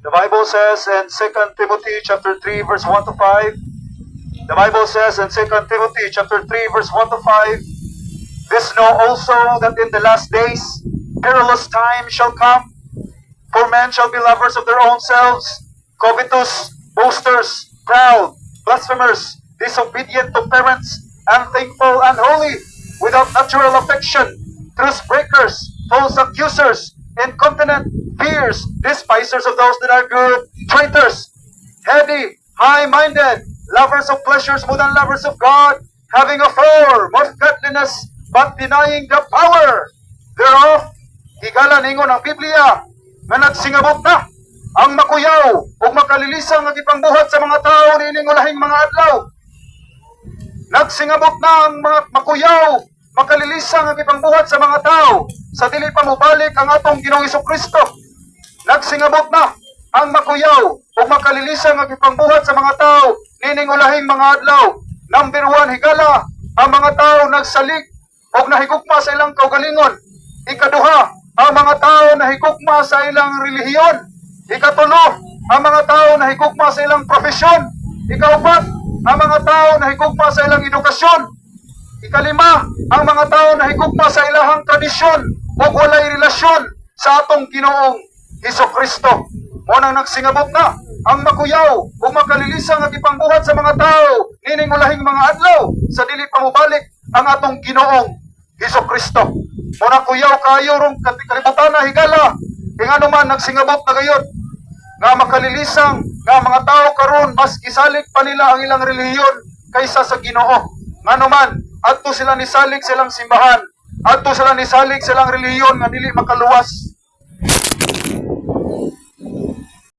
The Bible says in 2 Timothy chapter 3 verse 1 to 5. The Bible says in 2 Timothy chapter 3 verse 1 to 5. This know also that in the last days perilous time shall come. For men shall be lovers of their own selves, covetous, boasters, proud, blasphemers, disobedient to parents, unthankful, unholy, without natural affection, truce breakers, false accusers, incontinent, fierce, despisers of those that are good, traitors, heady, high-minded, lovers of pleasures more than lovers of God, having a form of godliness, but denying the power thereof. Higala ningon ang Biblia nga nagsingabot na ang makuyaw o makalilisang nga gipangbuhat sa mga tao nining ulahing mga adlaw. Nagsingabot na ang mga makuyaw, makalilisang nga gipangbuhat sa mga tao sa dili pa mobalik ang atong Ginoong Hesukristo. Nagsingabot na ang makuyaw o makalilisang nga gipangbuhat sa mga tao nining ulahing mga adlaw. Number 1, higala ang mga tao nagsalig o nahigugma sa ilang kaugalingon. Ikaduha, ang mga tao nahigugma sa ilang relihiyon. Ikatulo, ang mga tao nahigugma sa ilang profesyon. Ikaupat, ang mga tao nahigugma sa ilang edukasyon. Ikalima, ang mga tao nahigugma sa ilahang tradisyon o walay relasyon sa atong Ginoong Hesukristo. Munang nagsingabot na ang makuyaw o makalilisang at ipangbuhat sa mga tao nining ulahing mga adlaw sa dili pa mobalik ang atong Ginoong Hesukristo. Muna kuyaw kayo rong kalibutan na higala kaya naman nagsingabot na gayod nga makalilisang nga mga tao karon mas gisalig pa nila ang ilang relihiyon kaysa sa Ginoo. Nga naman adto sila nisalig silang simbahan, adto sila nisalig silang relihiyon nga dili makaluwas.